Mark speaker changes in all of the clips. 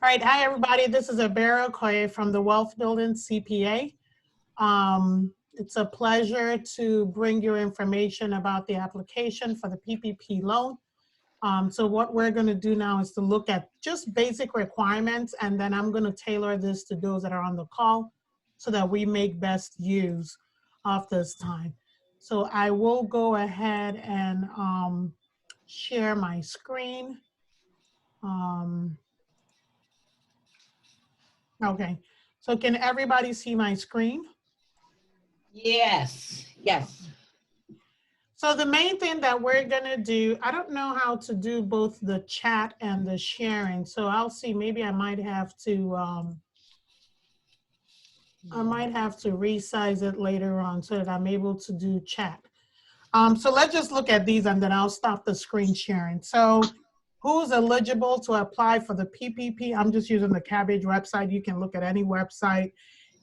Speaker 1: All right, hi everybody. This is Ebere Okoye from the Wealth Building CPA. It's a pleasure to bring you information about the application for the PPP loan. So what we're going to do now is to look at just basic requirements, and then I'm going to tailor this to those that are on the call so that we make best use of this time. So I will go ahead and share my screen. Okay, so can everybody see my screen?
Speaker 2: Yes, yes.
Speaker 1: So the main thing that we're gonna do, I don't know how to do both the chat and the sharing, so I'll see, maybe I might have to resize it later on so that I'm able to do chat. So let's just look at these and then I'll stop the screen sharing. So who's eligible to apply for the PPP? I'm just using the Cabbage website. You can look at any website.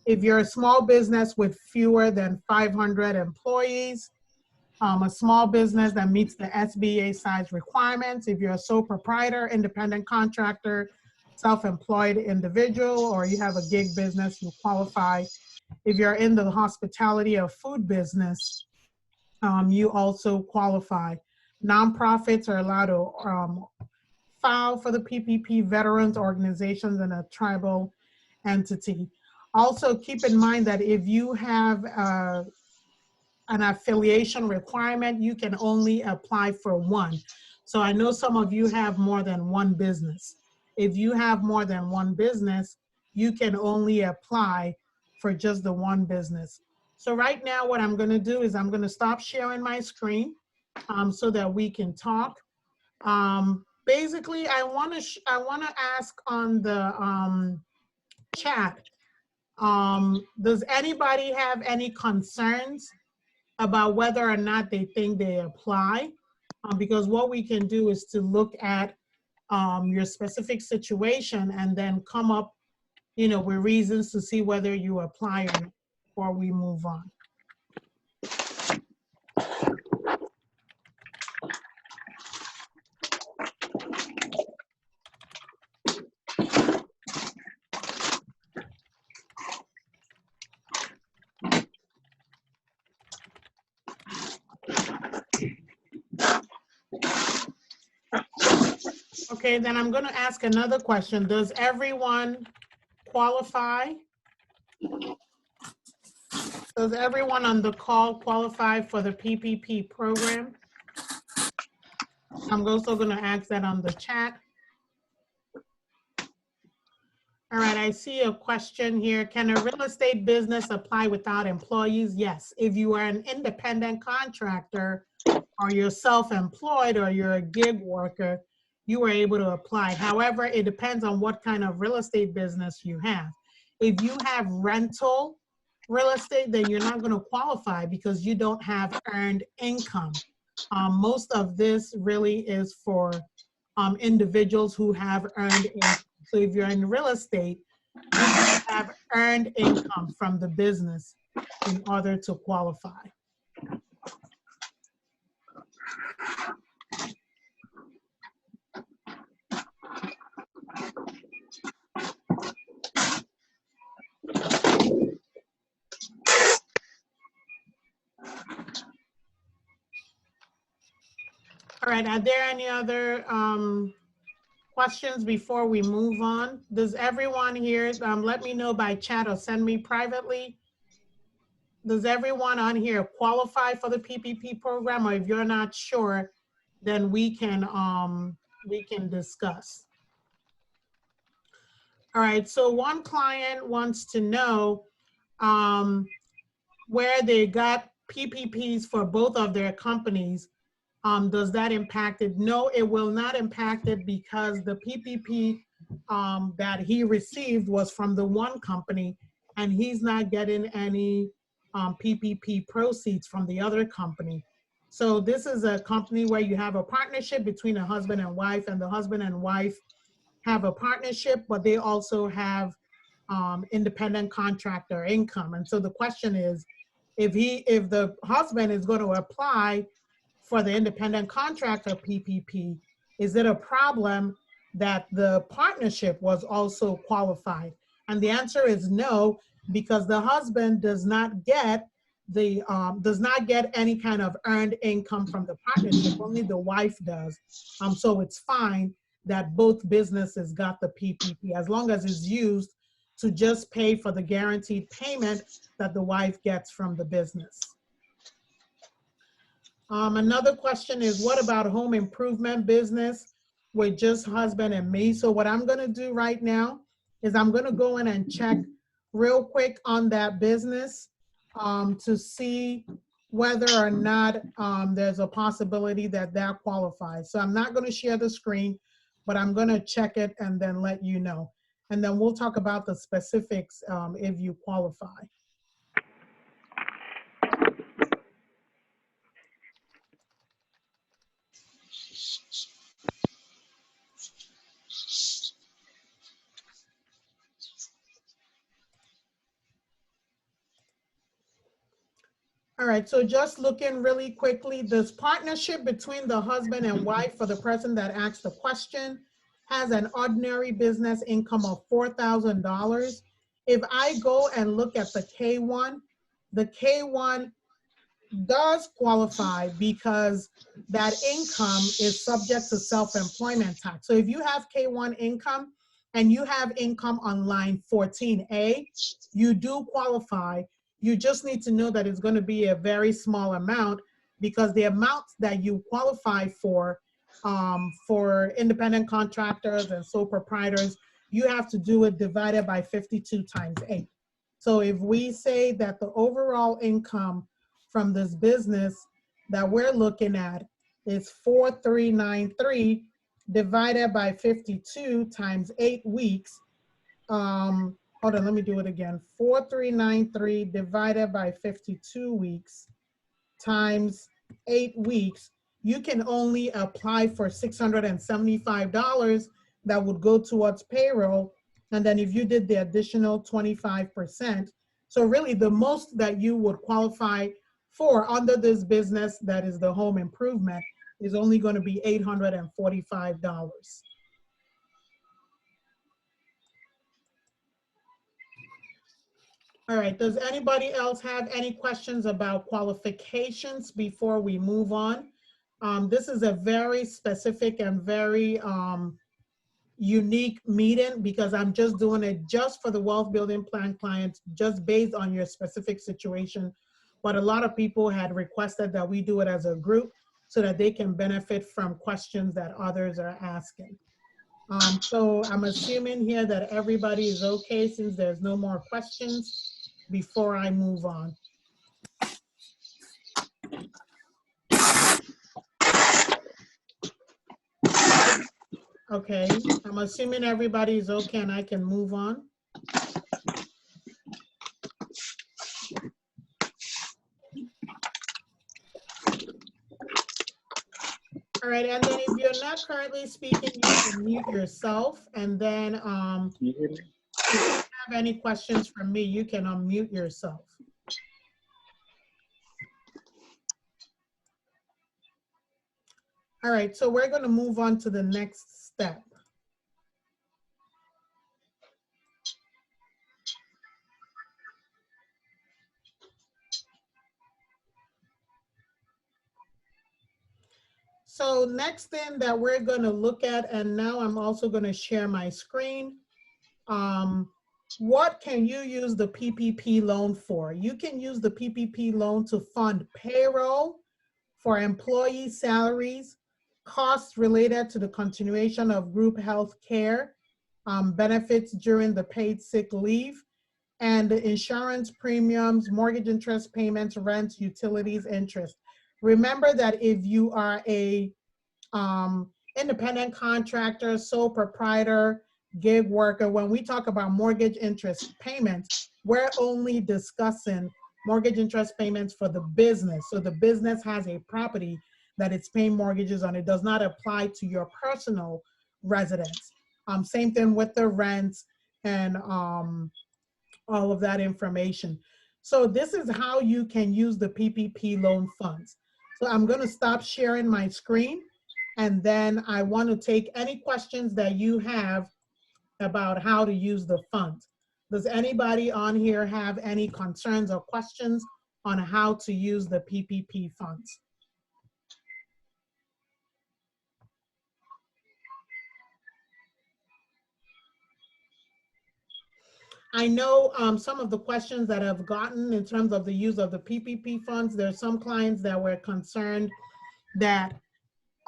Speaker 1: If you're a small business with fewer than 500 employees, a small business that meets the SBA size requirements, if you're a sole proprietor, independent contractor, self-employed individual, or you have a gig business, you qualify. If you're in the hospitality or food business, you also qualify. Nonprofits are allowed to file for the PPP, veterans organizations, and a tribal entity. Also, keep in mind that if you have an affiliation requirement, you can only apply for one. So I know some of you have more than one business. If you have more than one business, you can only apply for just the one business. So right now what I'm gonna do is I'm gonna stop sharing my screen so that we can talk. Basically, I wanna ask on the chat, does anybody have any concerns about whether or not they think they apply? Because what we can do is to look at your specific situation and then come up, with reasons to see whether you apply or not before we move on. Okay, then I'm going to ask another question. Does everyone qualify? Does everyone on the call qualify for the PPP program? I'm also going to ask that on the chat. All right, I see a question here. Can a real estate business apply without employees? Yes. If you are an independent contractor or you're self-employed or you're a gig worker, you are able to apply. However, it depends on what kind of real estate business you have. If you have rental real estate, then you're not going to qualify because you don't have earned income. Most of this really is for individuals who have earned income. So if you're in real estate, you have earned income from the business in order to qualify. All right, are there any other questions before we move on? Does everyone here, let me know by chat or send me privately. Does everyone on here qualify for the PPP program? Or if you're not sure, then we can discuss. All right, so one client wants to know where they got PPPs for both of their companies. Does that impact it? No, it will not impact it because the PPP that he received was from the one company and he's not getting any PPP proceeds from the other company. So this is a company where you have a partnership between a husband and wife, and the husband and wife have a partnership, but they also have independent contractor income. And so the question is, if the husband is going to apply for the independent contractor PPP, is it a problem that the partnership was also qualified? And the answer is no, because the husband does not get any kind of earned income from the partnership. Only the wife does. So it's fine that both businesses got the PPP as long as it's used to just pay for the guaranteed payment that the wife gets from the business. Another question is, what about home improvement business with just husband and me? So what I'm gonna do right now is I'm gonna go in and check real quick on that business to see whether or not there's a possibility that that qualifies. So I'm not gonna share the screen, but I'm gonna check it and then let you know. And then we'll talk about the specifics if you qualify. All right, so just looking really quickly, this partnership between the husband and wife, for the person that asked the question, has an ordinary business income of $4,000. If I go and look at the K1, the K1 does qualify because that income is subject to self-employment tax. So if you have K1 income and you have income on line 14A, you do qualify. You just need to know that it's going to be a very small amount, because the amount that you qualify for independent contractors and sole proprietors, you have to do it divided by 52 times 8. So if we say that the overall income from this business that we're looking at is 4,393 divided by 52 times 8 weeks. Hold on, let me do it again. 4,393 divided by 52 weeks times 8 weeks. You can only apply for $675 that would go towards payroll. And then if you did the additional 25%, so really the most that you would qualify for under this business, that is the home improvement, is only going to be $845. All right, does anybody else have any questions about qualifications before we move on? This is a very specific and very unique meeting, because I'm just doing it just for the wealth building plan clients, just based on your specific situation. But a lot of people had requested that we do it as a group so that they can benefit from questions that others are asking. So I'm assuming here that everybody is okay since there's no more questions before I move on. Okay, I'm assuming everybody is okay and I can move on. All right, and then if you're not currently speaking, you can mute yourself, and then if you have any questions from me, you can unmute yourself. All right, so we're going to move on to the next step. So next thing that we're going to look at, and now I'm also going to share my screen. What can you use the PPP loan for? You can use the PPP loan to fund payroll for employee salaries, costs related to the continuation of group health care, benefits during the paid sick leave, and the insurance premiums, mortgage interest payments, rents, utilities, interest. Remember that if you are a independent contractor, sole proprietor, gig worker, when we talk about mortgage interest payments, we're only discussing mortgage interest payments for the business. So the business has a property that it's paying mortgages on. It does not apply to your personal residence. Same thing with the rents and all of that information. So this is how you can use the PPP loan funds. So I'm going to stop sharing my screen, And then I want to take any questions that you have about how to use the funds. Does anybody on here have any concerns or questions on how to use the PPP funds? I know some of the questions that I've gotten in terms of the use of the PPP funds, there's some clients that were concerned that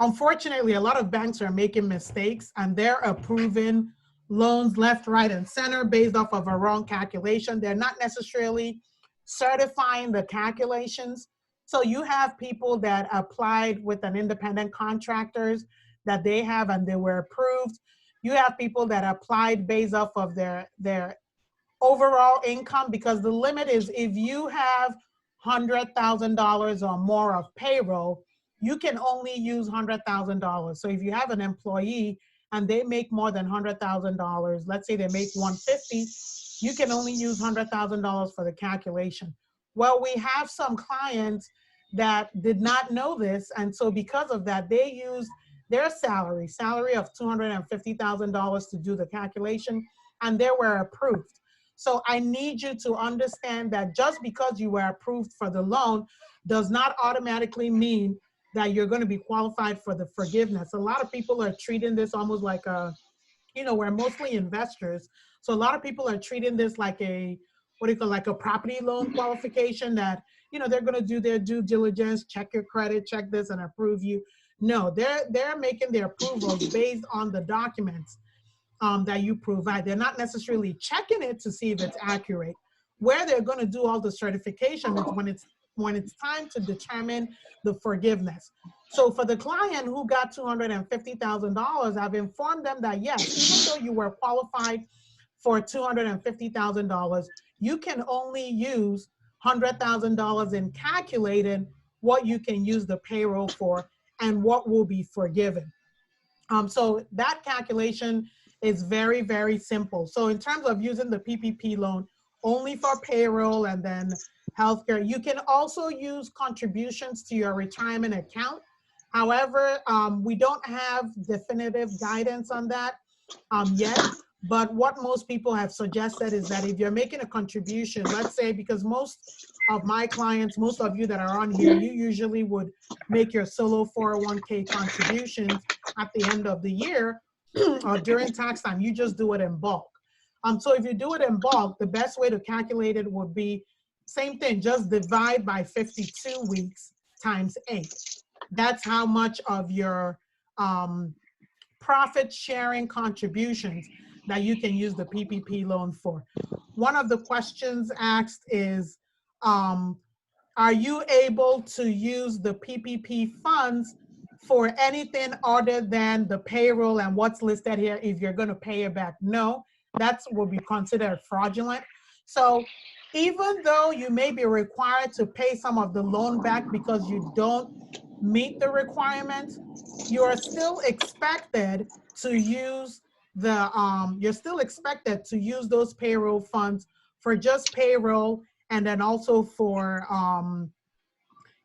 Speaker 1: unfortunately a lot of banks are making mistakes and they're approving loans left, right, and center based off of a wrong calculation. They're not necessarily certifying the calculations. So you have people that applied with an independent contractors that they have and they were approved. You have people that applied based off of their overall income, because the limit is if you have $100,000 or more of payroll, you can only use $100,000. So if you have an employee and they make more than $100,000, let's say they make 150, you can only use $100,000 for the calculation. Well, we have some clients that did not know this, and so because of that, they used their salary of $250,000 to do the calculation, and they were approved. So I need you to understand that just because you were approved for the loan does not automatically mean that you're going to be qualified for the forgiveness. A lot of people are treating this almost like a, we're mostly investors. So a lot of people are treating this like a, like a property loan qualification that, they're going to do their due diligence, check your credit, check this and approve you. No, they're making their approvals based on the documents that you provide. They're not necessarily checking it to see if it's accurate. Where they're going to do all the certification is when it's time to determine the forgiveness. So for the client who got $250,000, I've informed them that yes, even though you were qualified for $250,000, you can only use $100,000 in calculating what you can use the payroll for and what will be forgiven. So that calculation is very, very simple. So in terms of using the PPP loan only for payroll and then healthcare, you can also use contributions to your retirement account. However, we don't have definitive guidance on that yet. But what most people have suggested is that if you're making a contribution, let's say, because most of my clients, most of you that are on here, you usually would make your solo 401k contributions at the end of the year or during tax time. You just do it in bulk. So if you do it in bulk, the best way to calculate it would be same thing, just divide by 52 weeks times 8. That's how much of your profit sharing contributions that you can use the PPP loan for. One of the questions asked is, are you able to use the PPP funds for anything other than the payroll and what's listed here if you're going to pay it back? No, that will be considered fraudulent. So even though you may be required to pay some of the loan back because you don't meet the requirements, you are still expected to use those payroll funds for just payroll, and then also for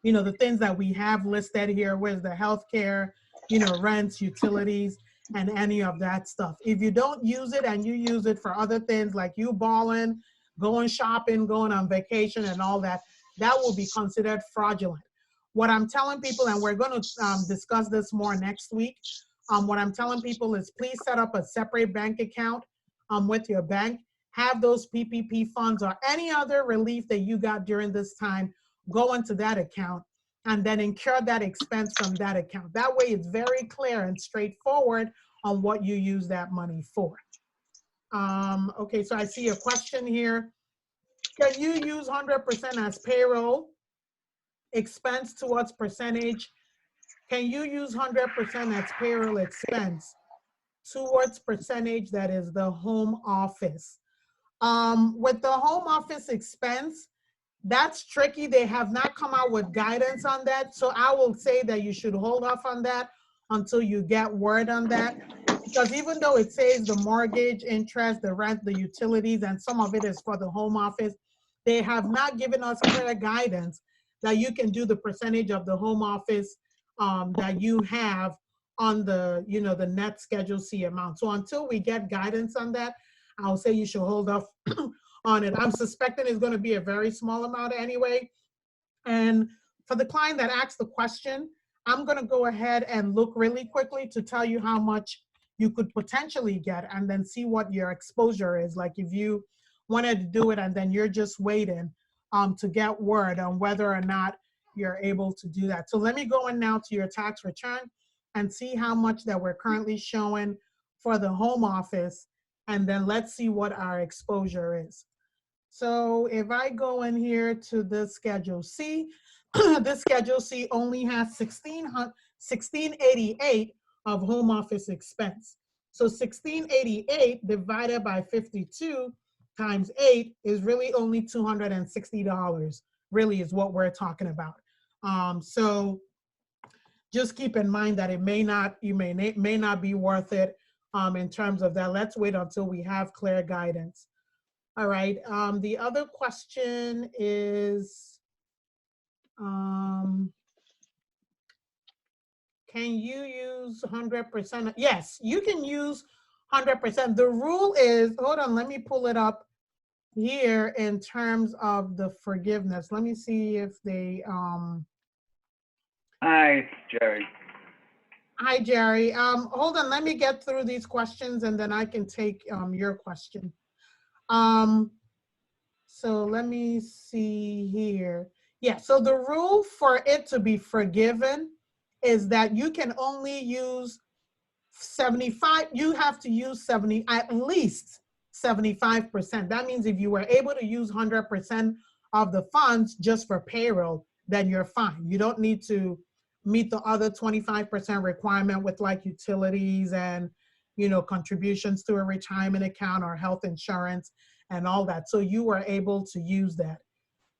Speaker 1: the things that we have listed here, where's the healthcare, rents, utilities, and any of that stuff. If you don't use it and you use it for other things like you balling, going shopping, going on vacation and all that, that will be considered fraudulent. What I'm telling people, and we're going to discuss this more next week, what I'm telling people is please set up a separate bank account with your bank. Have those PPP funds or any other relief that you got during this time go into that account and then incur that expense from that account. That way it's very clear and straightforward on what you use that money for. Okay, so I see a question here. Can you use 100% as payroll expense towards percentage? Can you use 100% as payroll expense towards percentage that is the home office? With the home office expense, that's tricky. They have not come out with guidance on that. So I will say that you should hold off on that until you get word on that. Because even though it says the mortgage, interest, the rent, the utilities, and some of it is for the home office, they have not given us clear guidance that you can do the percentage of the home office that you have on the, the net Schedule C amount. So until we get guidance on that, I'll say you should hold off on it. I'm suspecting it's going to be a very small amount anyway. And for the client that asked the question, I'm going to go ahead and look really quickly to tell you how much you could potentially get, and then see what your exposure is. Like if you wanted to do it and then you're just waiting to get word on whether or not you're able to do that. So let me go in now to your tax return and see how much that we're currently showing for the home office, and then let's see what our exposure is. So if I go in here to the Schedule C, this Schedule C only has 1688 of home office expense. So 1688 divided by 52 times 8 is really only $260, really is what we're talking about. So just keep in mind that it may not be worth it in terms of that. Let's wait until we have clear guidance. All right, the other question is, can you use 100%? Yes, you can use 100%. The rule is, hold on, let me pull it up here in terms of the forgiveness. Let me see if they,
Speaker 2: Hi, Jerry.
Speaker 1: Hi, Jerry. Hold on, let me get through these questions and then I can take your question. So let me see here. Yeah, so the rule for it to be forgiven is that you can only use 75, you have to use at least 75%. That means if you were able to use 100% of the funds just for payroll, then you're fine. You don't need to meet the other 25% requirement with like utilities and, contributions to a retirement account or health insurance and all that. So you were able to use that.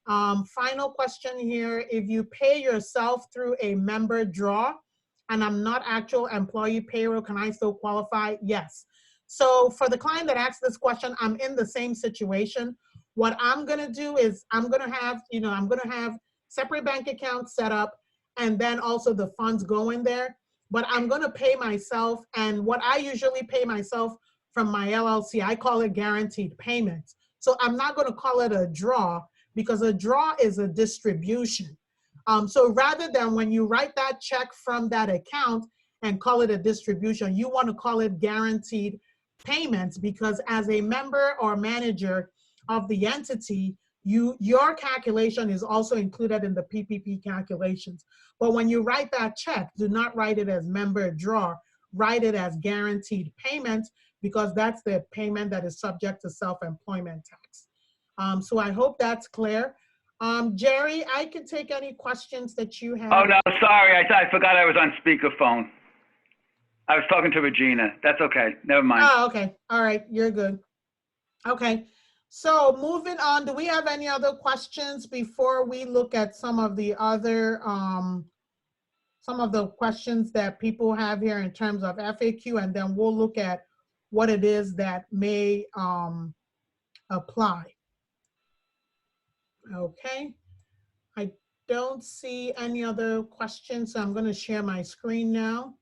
Speaker 1: Final question here. If you pay yourself through a member draw and I'm not actual employee payroll, can I still qualify? Yes. So for the client that asked this question, I'm in the same situation. What I'm gonna do is I'm gonna have separate bank accounts set up and then also the funds go in there, but I'm gonna pay myself, and what I usually pay myself from my LLC, I call it guaranteed payments. So I'm not gonna call it a draw because a draw is a distribution. So rather than when you write that check from that account and call it a distribution, you wanna call it guaranteed payments, because as a member or manager of the entity, your calculation is also included in the PPP calculations. But when you write that check, do not write it as member draw, write it as guaranteed payment, because that's the payment that is subject to self-employment tax. So I hope that's clear. Jerry, I can take any questions that you have.
Speaker 2: Oh, no, sorry. I forgot I was on speakerphone. I was talking to Regina. That's okay. Never mind.
Speaker 1: Oh, okay. All right. You're good. Okay. So moving on, do we have any other questions before we look at some of the other, questions that people have here in terms of FAQ, and then we'll look at what it is that may apply. Okay. I don't see any other questions, so I'm going to share my screen now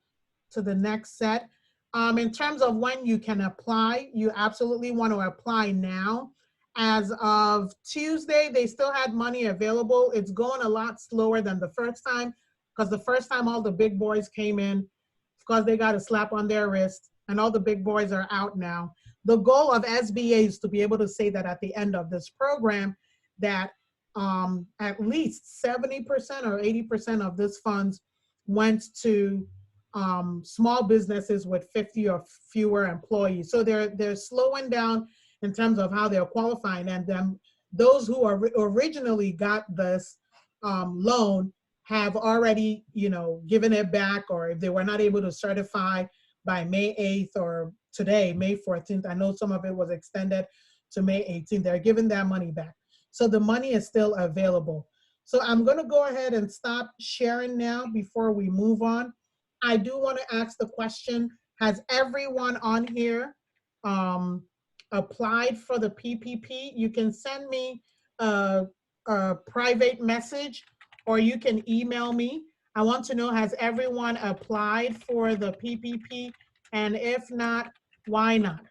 Speaker 1: to the next set. In terms of when you can apply, you absolutely want to apply now. As of Tuesday, they still had money available. It's going a lot slower than the first time, because the first time all the big boys came in because they got a slap on their wrist, and all the big boys are out now. The goal of SBA is to be able to say that at the end of this program that at least 70% or 80% of this funds went to small businesses with 50 or fewer employees. So they're slowing down in terms of how they're qualifying, and then those who originally got this loan have already, given it back, or if they were not able to certify by May 8th or today, May 14th, I know some of it was extended to May 18th, they're giving that money back. So the money is still available. So I'm gonna go ahead and stop sharing now before we move on. I do wanna ask the question, has everyone on here applied for the PPP? You can send me a private message, or you can email me. I want to know, has everyone applied for the PPP? And if not, why not?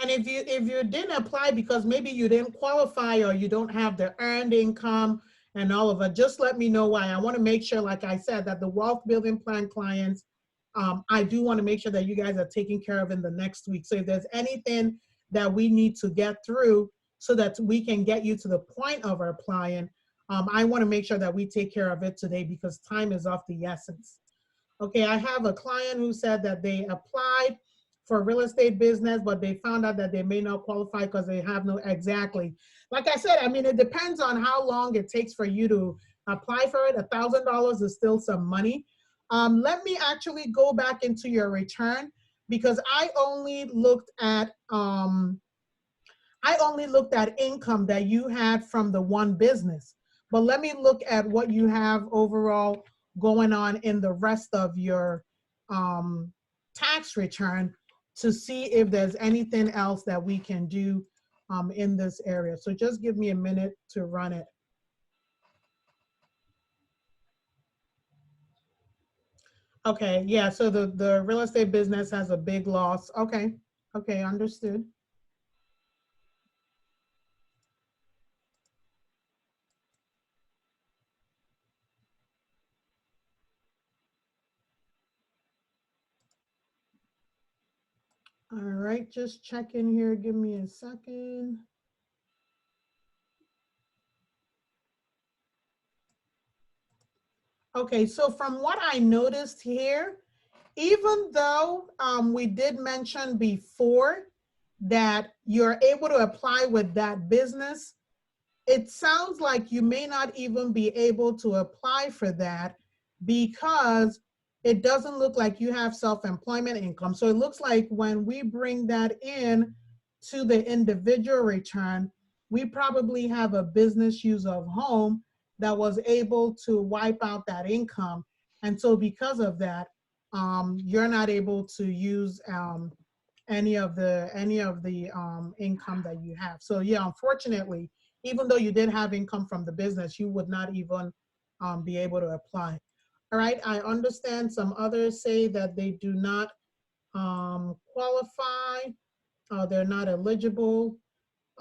Speaker 1: And if you didn't apply because maybe you didn't qualify or you don't have the earned income and all of it, just let me know why. I want to make sure, like I said, that the wealth building plan clients, I do want to make sure that you guys are taken care of in the next week. So if there's anything that we need to get through so that we can get you to the point of applying, I want to make sure that we take care of it today because time is of the essence. Okay, I have a client who said that they applied for real estate business, but they found out that they may not qualify because they have no, exactly. Like I said, I mean, it depends on how long it takes for you to apply for it. $1,000 is still some money. Let me actually go back into your return because I only looked at income that you had from the one business. But let me look at what you have overall going on in the rest of your tax return to see if there's anything else that we can do in this area. So just give me a minute to run it. Okay, yeah, so the real estate business has a big loss. Okay, okay, understood. All right, just check in here. Give me a second. Okay, so from what I noticed here, even though we did mention before that you're able to apply with that business, it sounds like you may not even be able to apply for that because it doesn't look like you have self-employment income. So it looks like when we bring that in to the individual return, we probably have a business use of home that was able to wipe out that income. And so because of that, you're not able to use any of the income that you have. So yeah, unfortunately, even though you did have income from the business, you would not even be able to apply. All right, I understand some others say that they do not qualify, they're not eligible.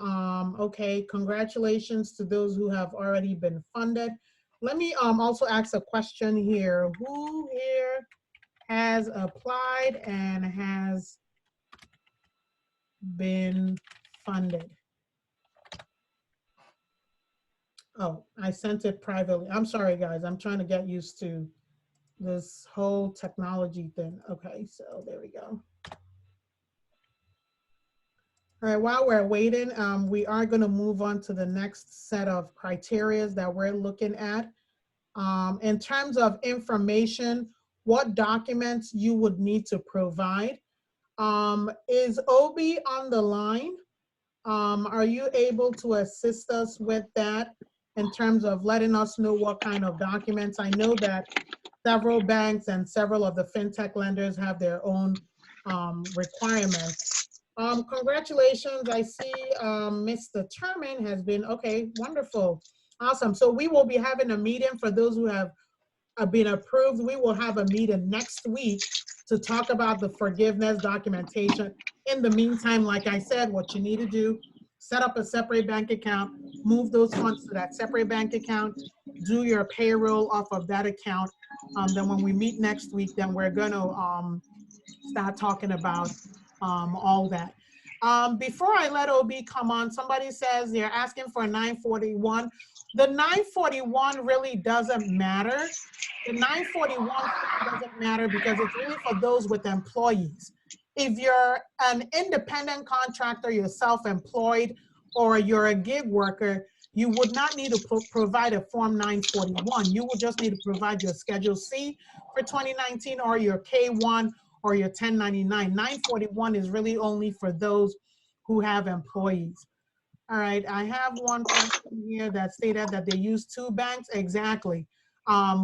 Speaker 1: Okay, congratulations to those who have already been funded. Let me also ask a question here. Who here has applied and has been funded? Oh, I sent it privately. I'm sorry, guys. I'm trying to get used to this whole technology thing. Okay, so there we go. All right, while we're waiting, we are going to move on to the next set of criteria that we're looking at. In terms of information, what documents you would need to provide. Is Obi on the line? Are you able to assist us with that in terms of letting us know what kind of documents? I know that several banks and several of the fintech lenders have their own requirements. Congratulations, I see Mr. Terman has been, okay, wonderful, awesome. So we will be having a meeting for those who have been approved. We will have a meeting next week to talk about the forgiveness documentation. In the meantime, like I said, what you need to do, set up a separate bank account, move those funds to that separate bank account, do your payroll off of that account. Then when we meet next week, then we're gonna start talking about all that. Before I let OB come on, somebody says they're asking for a 941. The 941 really doesn't matter. The 941 doesn't matter because it's really for those with employees. If you're an independent contractor, you're self-employed, or you're a gig worker, you would not need to provide a Form 941. You would just need to provide your Schedule C for 2019 or your K1 or your 1099. 941 is really only for those who have employees. All right, I have one person here that stated that they use 2 banks. Exactly.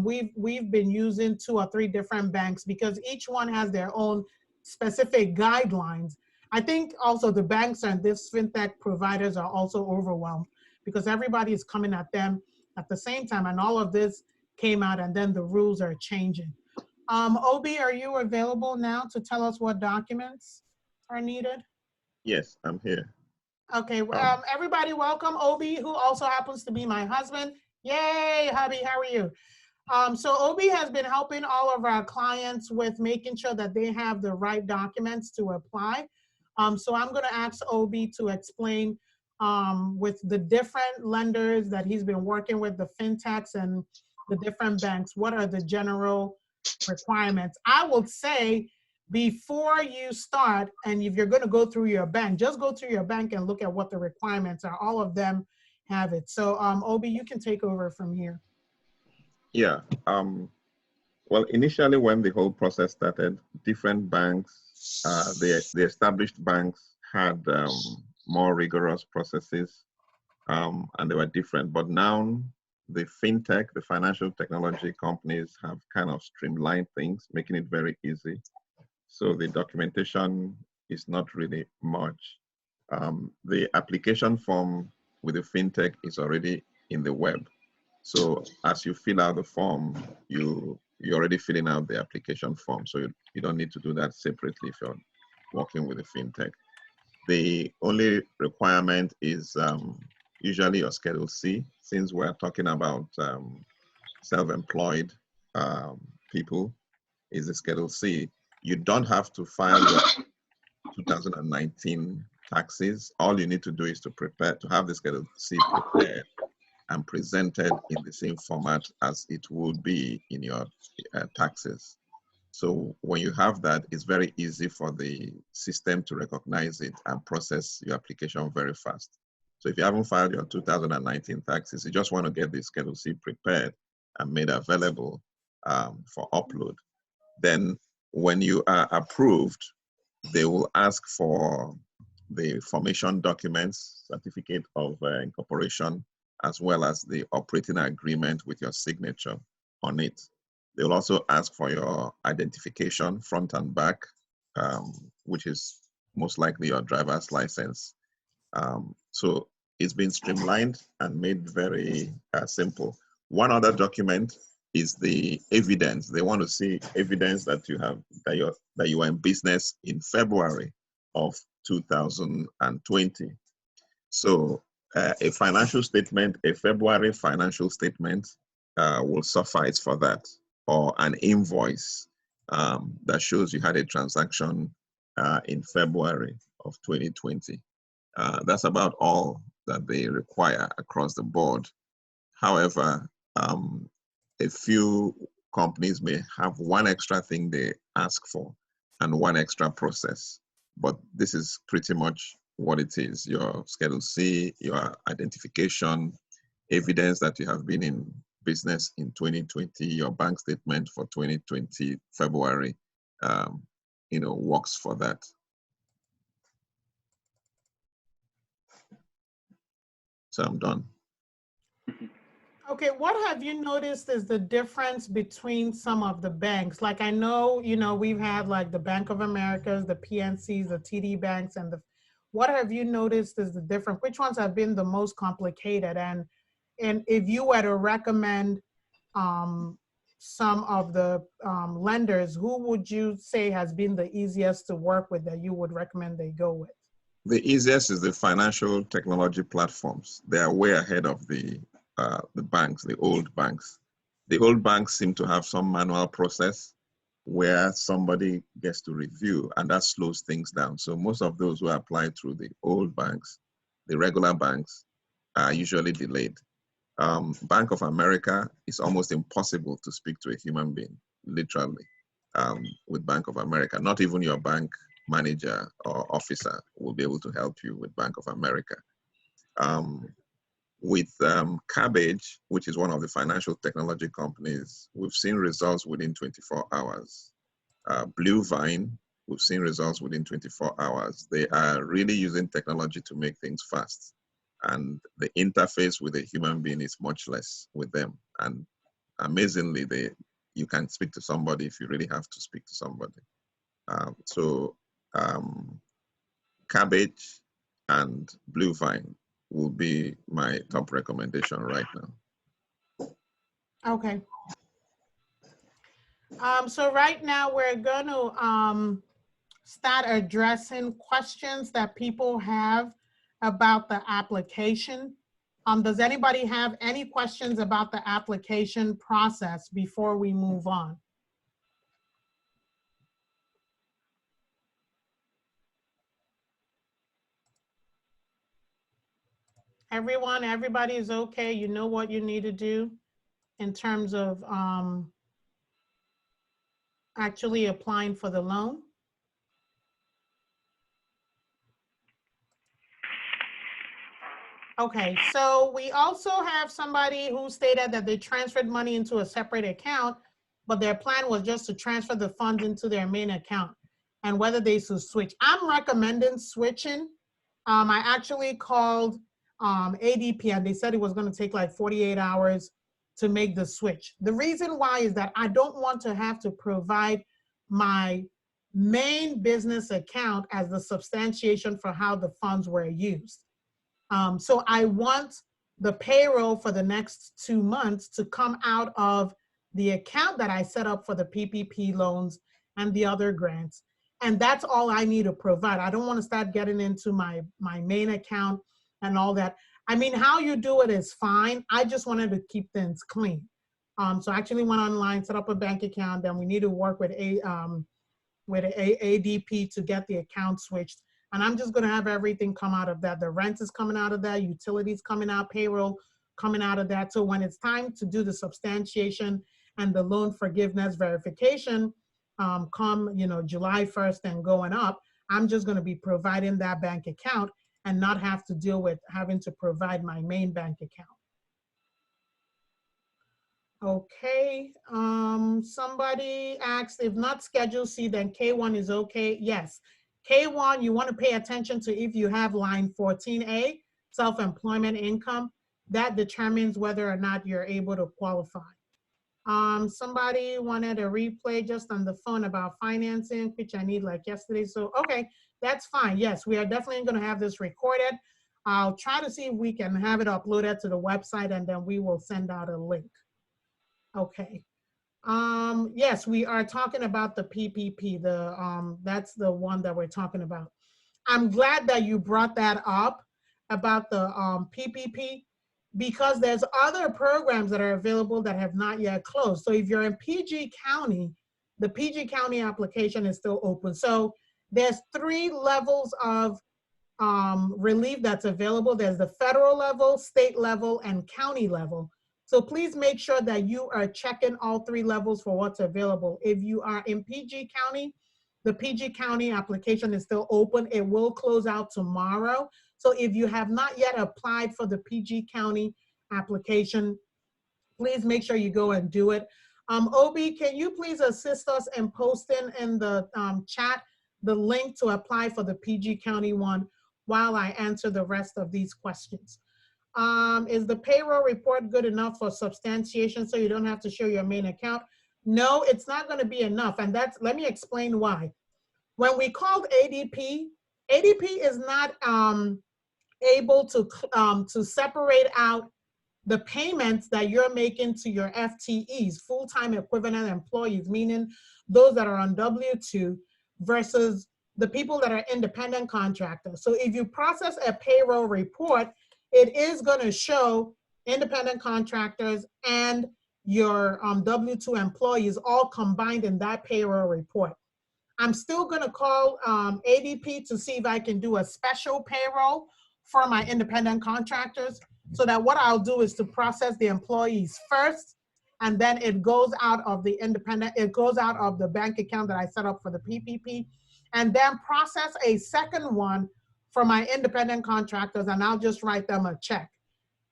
Speaker 1: We've been using 2 or 3 different banks because each one has their own specific guidelines. I think also the banks and this fintech providers are also overwhelmed because everybody is coming at them at the same time, and all of this came out, and then the rules are changing. Obi, are you available now to tell us what documents are needed?
Speaker 3: Yes, I'm here.
Speaker 1: Okay, everybody welcome Obi, who also happens to be my husband. Yay, hubby, how are you? So Obi has been helping all of our clients with making sure that they have the right documents to apply. So I'm gonna ask Obi to explain with the different lenders that he's been working with, the fintechs and the different banks, what are the general requirements? I would say before you start, and if you're gonna go through your bank, just go through your bank and look at what the requirements are. All of them have it. So Obi, you can take over from here.
Speaker 3: Yeah. Well, initially when the whole process started, different banks, the established banks had more rigorous processes, and they were different. But now the fintech, the financial technology companies have kind of streamlined things, making it very easy. So the documentation is not really much. The application form with the fintech is already in the web. So as you fill out the form, you're already filling out the application form. So you don't need to do that separately if you're working with a fintech. The only requirement is usually your Schedule C, since we're talking about self-employed people, is the Schedule C. You don't have to file your 2019 taxes. All you need to do is to have the Schedule C prepared and presented in the same format as it would be in your taxes. So when you have that, it's very easy for the system to recognize it and process your application very fast. So if you haven't filed your 2019 taxes, you just want to get the Schedule C prepared and made available for upload. Then when you are approved, they will ask for the formation documents, certificate of incorporation, as well as the operating agreement with your signature on it. They'll also ask for your identification front and back, which is most likely your driver's license. So it's been streamlined and made very simple. One other document is the evidence. They want to see evidence that you have that you are in business in February of 2020. So a financial statement, a February financial statement will suffice for that, or an invoice that shows you had a transaction in February of 2020. That's about all that they require across the board. However, a few companies may have one extra thing they ask for and one extra process, but this is pretty much what it is: your Schedule C, your identification, evidence that you have been in business in 2020, your bank statement for 2020 February, works for that. So I'm done.
Speaker 1: Okay, what have you noticed is the difference between some of the banks? Like I know, we've had like the Bank of Americas, the PNCs, the TD banks, and what have you noticed is the difference? Which ones have been the most complicated? And if you were to recommend some of the lenders, who would you say has been the easiest to work with that you would recommend they go with?
Speaker 3: The easiest is the financial technology platforms. They are way ahead of the banks, the old banks. The old banks seem to have some manual process where somebody gets to review, and that slows things down. So most of those who apply through the old banks, the regular banks, are usually delayed. Bank of America, is almost impossible to speak to a human being, literally, with Bank of America. Not even your bank manager or officer will be able to help you with Bank of America. With Cabbage, which is one of the financial technology companies, we've seen results within 24 hours. Blue Vine, we've seen results within 24 hours. They are really using technology to make things fast. And the interface with a human being is much less with them. And amazingly, you can speak to somebody if you really have to speak to somebody. cabbage and blue vine will be my top recommendation right now.
Speaker 1: Okay. So right now we're going to start addressing questions that people have about the application. Does anybody have any questions about the application process before we move on? Everybody is okay. You know what you need to do in terms of actually applying for the loan? Okay, so we also have somebody who stated that they transferred money into a separate account, but their plan was just to transfer the funds into their main account and whether they should switch. I'm recommending switching. I actually called ADP and they said it was going to take like 48 hours to make the switch. The reason why is that I don't want to have to provide my main business account as the substantiation for how the funds were used. So I want the payroll for the next 2 months to come out of the account that I set up for the PPP loans and the other grants. And that's all I need to provide. I don't want to start getting into my main account and all that. I mean, how you do it is fine. I just wanted to keep things clean. So I actually went online, set up a bank account, then we need to work with ADP to get the account switched. And I'm just gonna have everything come out of that. The rent is coming out of that, utilities coming out, payroll coming out of that. So when it's time to do the substantiation and the loan forgiveness verification, come July 1st and going up, I'm just gonna be providing that bank account and not have to deal with having to provide my main bank account. Okay, somebody asked if not Schedule C, then K1 is okay. Yes, K1, you want to pay attention to if you have line 14A, self-employment income, that determines whether or not you're able to qualify. Somebody wanted a replay just on the phone about financing, which I need like yesterday. So, okay, that's fine. Yes, we are definitely going to have this recorded. I'll try to see if we can have it uploaded to the website and then we will send out a link. Okay. Yes, we are talking about the PPP. That's the one that we're talking about. I'm glad that you brought that up about the PPP because there's other programs that are available that have not yet closed. So if you're in PG County, the PG County application is still open. So there's 3 levels of relief that's available. There's the federal level, state level, and county level. So please make sure that you are checking all 3 levels for what's available. If you are in PG County, the PG County application is still open. It will close out tomorrow. So if you have not yet applied for the PG County application, please make sure you go and do it. Obi, can you please assist us in posting in the chat the link to apply for the PG County one while I answer the rest of these questions? Is the payroll report good enough for substantiation so you don't have to show your main account? No, it's not going to be enough. And let me explain why. When we called ADP, ADP is not able to separate out the payments that you're making to your FTEs, full-time equivalent employees, meaning those that are on W-2 versus the people that are independent contractors. So if you process a payroll report, it is going to show independent contractors and your W-2 employees all combined in that payroll report. I'm still going to call ADP to see if I can do a special payroll for my independent contractors, so that what I'll do is to process the employees first, and then it goes out of the bank account that I set up for the PPP, and then process a second one for my independent contractors, and I'll just write them a check.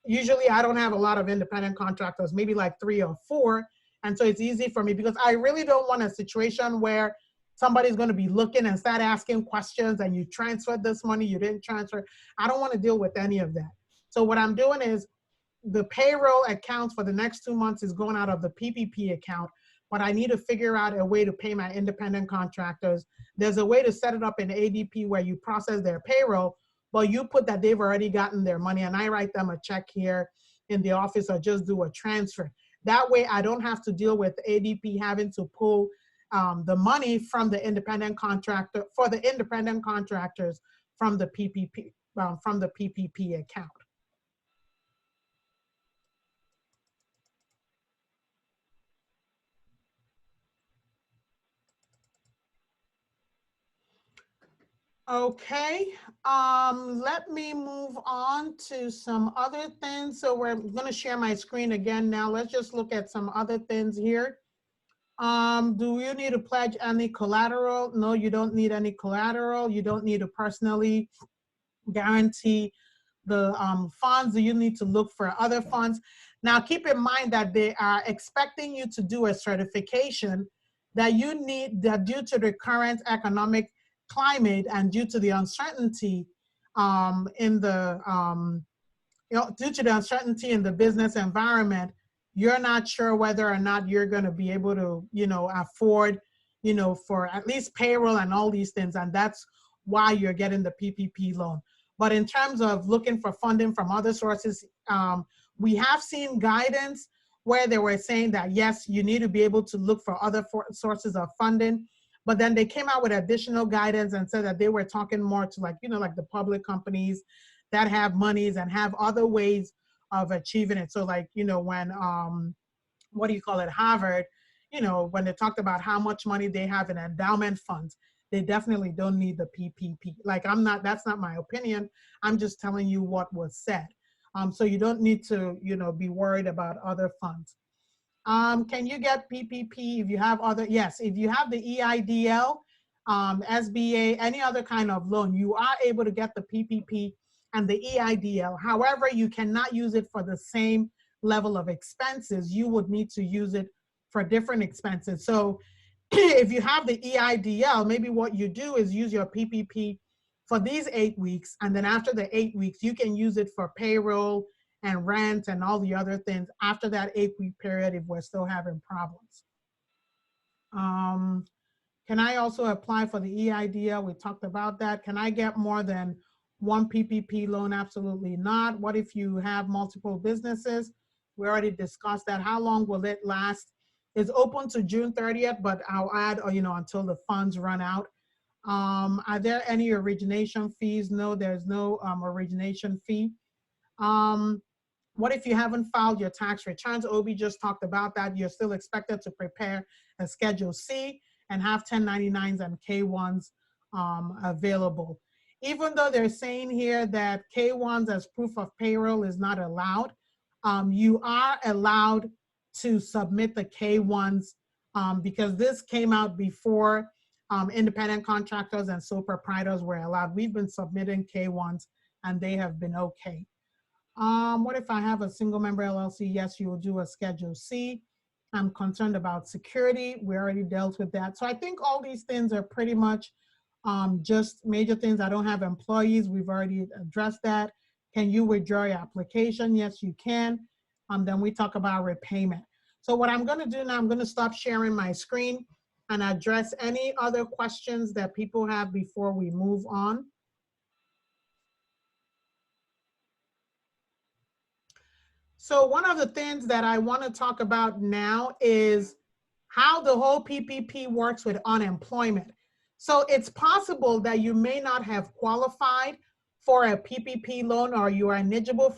Speaker 1: Usually I don't have a lot of independent contractors, maybe like 3 or 4, and so it's easy for me because I really don't want a situation where somebody's going to be looking and start asking questions and you transferred this money, you didn't transfer. I don't want to deal with any of that. So what I'm doing is the payroll accounts for the next 2 months is going out of the PPP account, but I need to figure out a way to pay my independent contractors. There's a way to set it up in ADP where you process their payroll, but you put that they've already gotten their money and I write them a check here in the office or just do a transfer. That way I don't have to deal with ADP having to pull the money from the independent contractor for the independent contractors from the PPP account. Okay, let me move on to some other things. So we're going to share my screen again now. Let's just look at some other things here. Do you need to pledge any collateral? No, you don't need any collateral. You don't need to personally guarantee the funds. You need to look for other funds. Now, keep in mind that they are expecting you to do a certification that you need, that due to the current economic climate and due to the uncertainty due to the uncertainty in the business environment, you're not sure whether or not you're going to be able to, afford, for at least payroll and all these things. And that's why you're getting the PPP loan. But in terms of looking for funding from other sources, we have seen guidance where they were saying that, yes, you need to be able to look for other sources of funding. But then they came out with additional guidance and said that they were talking more to like the public companies that have monies and have other ways of achieving it. So like, when, Harvard, when they talked about how much money they have in endowment funds, they definitely don't need the PPP. Like that's not my opinion. I'm just telling you what was said. So you don't need to, be worried about other funds. Can you get PPP if you have other? Yes, if you have the EIDL, SBA, any other kind of loan, you are able to get the PPP and the EIDL. However, you cannot use it for the same level of expenses. You would need to use it for different expenses. So if you have the EIDL, maybe what you do is use your PPP for these 8 weeks, and then after the 8 weeks, you can use it for payroll and rent and all the other things after that 8-week period if we're still having problems. Can I also apply for the EIDL? We talked about that. Can I get more than one PPP loan? Absolutely not. What if you have multiple businesses? We already discussed that. How long will it last? It's open to June 30th, but I'll add, until the funds run out. Are there any origination fees? No, there's no origination fee. What if you haven't filed your tax returns? Obi just talked about that. You're still expected to prepare a Schedule C and have 1099s and K1s available. Even though they're saying here that K1s as proof of payroll is not allowed, you are allowed to submit the K1s because this came out before independent contractors and sole proprietors were allowed. We've been submitting K1s and they have been okay. What if I have a single member LLC? Yes, you will do a Schedule C. I'm concerned about security. We already dealt with that. So I think all these things are pretty much just major things. I don't have employees. We've already addressed that. Can you withdraw your application? Yes, you can. Then we talk about repayment. So what I'm going to do now, I'm going to stop sharing my screen and address any other questions that people have before we move on. So one of the things that I want to talk about now is how the whole PPP works with unemployment. So it's possible that you may not have qualified for a PPP loan or you are ineligible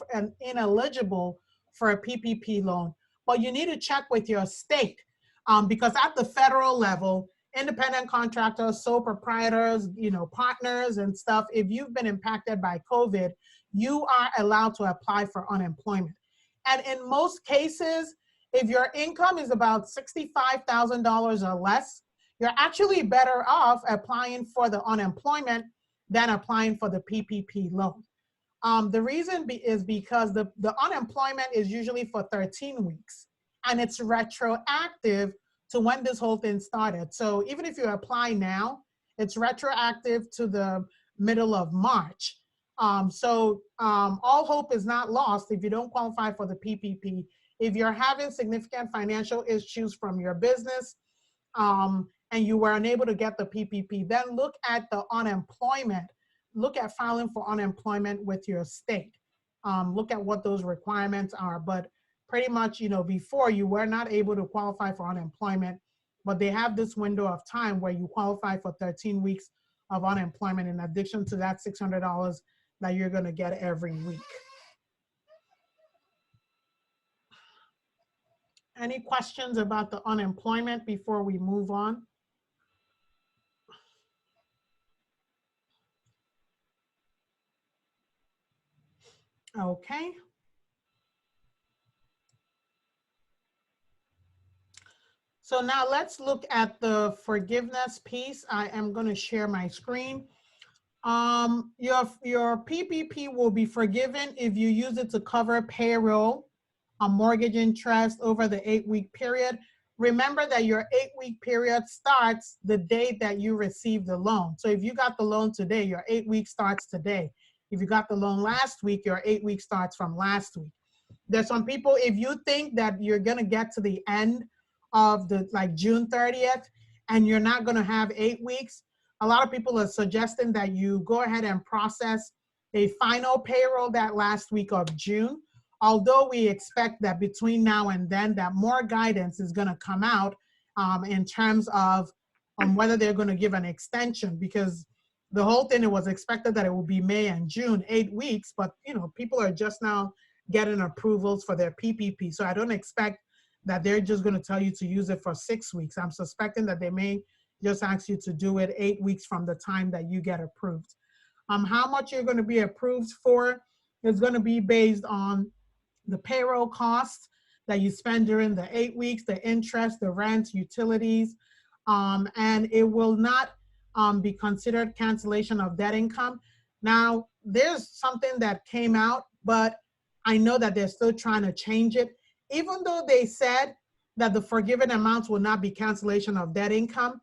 Speaker 1: for a PPP loan, but you need to check with your state because at the federal level, independent contractors, sole proprietors, partners and stuff, if you've been impacted by COVID, you are allowed to apply for unemployment. And in most cases, if your income is about $65,000 or less, you're actually better off applying for the unemployment than applying for the PPP loan. The reason is because the unemployment is usually for 13 weeks and it's retroactive to when this whole thing started. So even if you apply now, it's retroactive to the middle of March. All hope is not lost if you don't qualify for the PPP. If you're having significant financial issues from your business, and you were unable to get the PPP, then look at the unemployment. Look at filing for unemployment with your state. Look at what those requirements are. But pretty much, before you were not able to qualify for unemployment, but they have this window of time where you qualify for 13 weeks of unemployment in addition to that $600 that you're going to get every week. Any questions about the unemployment before we move on? Okay. So now let's look at the forgiveness piece. I am going to share my screen. Your PPP will be forgiven if you use it to cover payroll, a mortgage interest over the 8-week period. Remember that your 8-week period starts the day that you receive the loan. So if you got the loan today, your 8 weeks starts today. If you got the loan last week, your 8 weeks starts from last week. There's some people, if you think that you're going to get to the end of the June 30th and you're not going to have 8 weeks, a lot of people are suggesting that you go ahead and process a final payroll that last week of June. Although we expect that between now and then that more guidance is going to come out in terms of whether they're going to give an extension, because the whole thing, it was expected that it would be May and June, 8 weeks, but people are just now getting approvals for their PPP. So I don't expect that they're just going to tell you to use it for 6 weeks. I'm suspecting that they may just ask you to do it 8 weeks from the time that you get approved. How much you're going to be approved for is going to be based on the payroll costs that you spend during the 8 weeks, the interest, the rent, utilities, and it will not be considered cancellation of debt income. Now, there's something that came out, but I know that they're still trying to change it. Even though they said that the forgiven amounts will not be cancellation of debt income,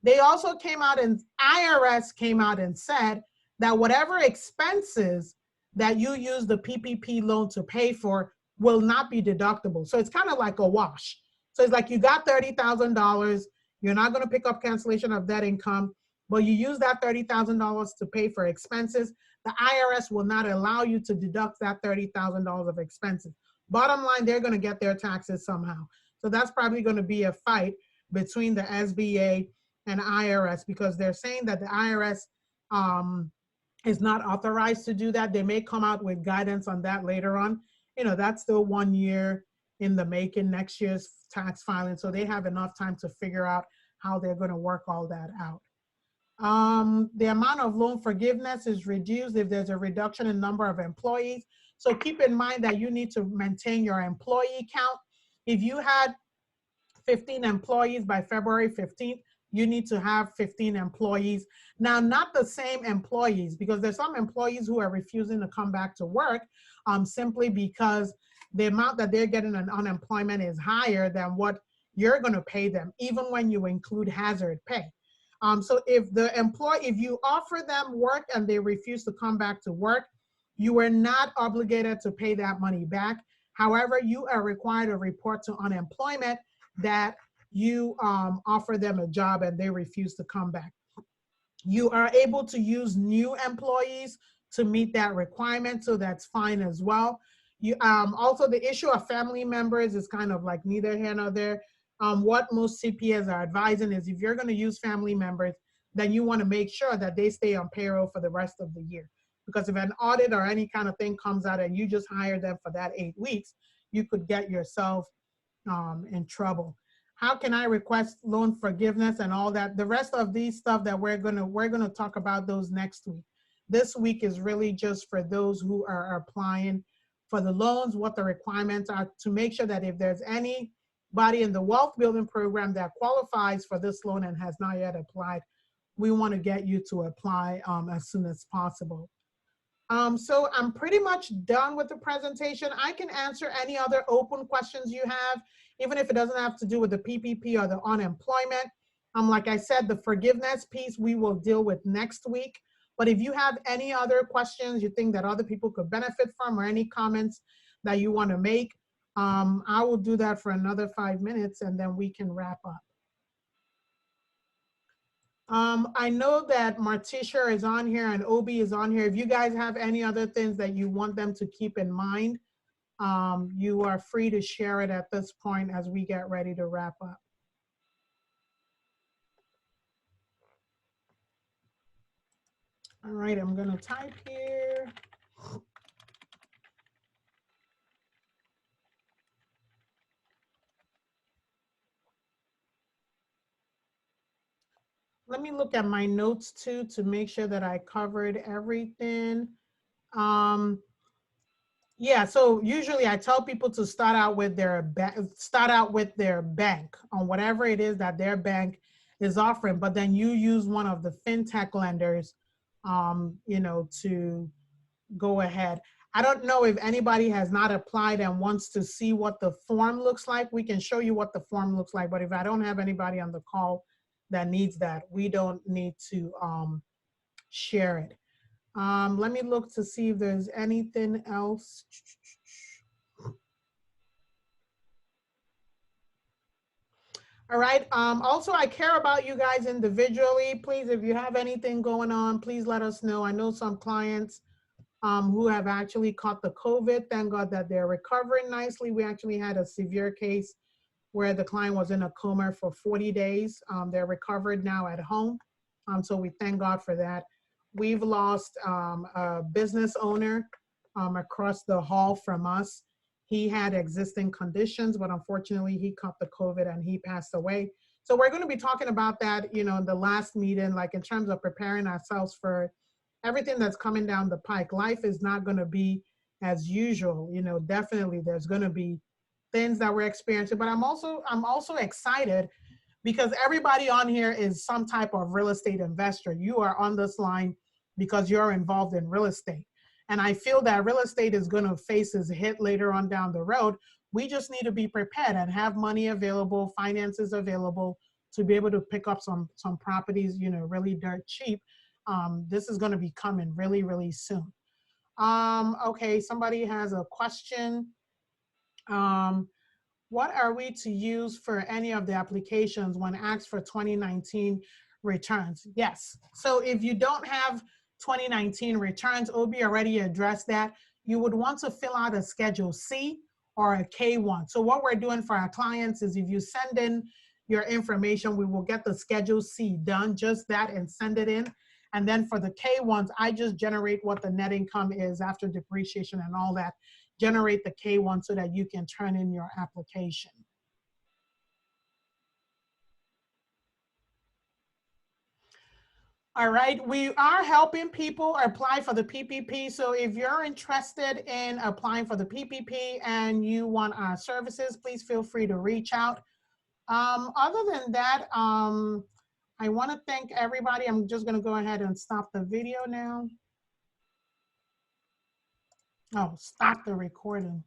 Speaker 1: they also came out and IRS came out and said that whatever expenses that you use the PPP loan to pay for will not be deductible. So it's kind of like a wash. So it's like you got $30,000, you're not going to pick up cancellation of debt income, but you use that $30,000 to pay for expenses. The IRS will not allow you to deduct that $30,000 of expenses. Bottom line, they're going to get their taxes somehow. So that's probably going to be a fight between the SBA and IRS, because they're saying that the IRS is not authorized to do that. They may come out with guidance on that later on. That's still 1 year in the making, next year's tax filing. So they have enough time to figure out how they're going to work all that out. The amount of loan forgiveness is reduced if there's a reduction in number of employees. So keep in mind that you need to maintain your employee count. If you had 15 employees by February 15th, you need to have 15 employees. Now, not the same employees, because there's some employees who are refusing to come back to work simply because the amount that they're getting in unemployment is higher than what you're going to pay them, even when you include hazard pay. So if you offer them work and they refuse to come back to work, you are not obligated to pay that money back. However, you are required to report to unemployment that you offer them a job and they refuse to come back. You are able to use new employees to meet that requirement, so that's fine as well. Also, the issue of family members is kind of like neither here nor there. What most CPAs are advising is if you're going to use family members, then you want to make sure that they stay on payroll for the rest of the year. Because if an audit or any kind of thing comes out and you just hire them for that 8 weeks, you could get yourself in trouble. How can I request loan forgiveness and all that? The rest of these stuff that we're gonna talk about those next week. This week is really just for those who are applying for the loans, what the requirements are, to make sure that if there's anybody in the wealth building program that qualifies for this loan and has not yet applied, we want to get you to apply as soon as possible. So I'm pretty much done with the presentation. I can answer any other open questions you have, even if it doesn't have to do with the PPP or the unemployment. Like I said, the forgiveness piece we will deal with next week. But if you have any other questions you think that other people could benefit from, or any comments that you want to make, I will do that for another 5 minutes and then we can wrap up. I know that Martisha is on here and Obi is on here. If you guys have any other things that you want them to keep in mind, you are free to share it at this point as we get ready to wrap up. All right, I'm gonna type here. Let me look at my notes too to make sure that I covered everything. Yeah, so usually I tell people to start out with their bank on whatever it is that their bank is offering, but then you use one of the fintech lenders, you know, to go ahead. I don't know if anybody has not applied and wants to see what the form looks like. We can show you what the form looks like, but if I don't have anybody on the call that needs that, we don't need to share it. Let me look to see if there's anything else. All right. Also, I care about you guys individually. Please, if you have anything going on, please let us know. I know some clients who have actually caught the COVID. Thank God that they're recovering nicely. We actually had a severe case where the client was in a coma for 40 days. They're recovered now at home. So we thank God for that. We've lost a business owner across the hall from us. He had existing conditions, but unfortunately he caught the COVID and he passed away. So we're going to be talking about that, you know, in the last meeting, like in terms of preparing ourselves for everything that's coming down the pike. Life is not going to be as usual. You know, definitely there's going to be things that we're experiencing, but I'm also excited because everybody on here is some type of real estate investor. You are on this line because you're involved in real estate. And I feel that real estate is going to face its hit later on down the road. We just need to be prepared and have money available, finances available to be able to pick up some properties, you know, really dirt cheap. This is going to be coming really, really soon. Okay, somebody has a question. What are we to use for any of the applications when asked for 2019 returns? Yes. So if you don't have 2019 returns, Obi already addressed that. You would want to fill out a Schedule C or a K1. So what we're doing for our clients is if you send in your information, we will get the Schedule C done, just that, and send it in. And then for the K1s, I just generate what the net income is after depreciation and all that. Generate the K1 so that you can turn in your application. All right, we are helping people apply for the PPP. So if you're interested in applying for the PPP and you want our services, please feel free to reach out. Other than that, I want to thank everybody. I'm just going to go ahead and stop the video now. Oh, stop the recording.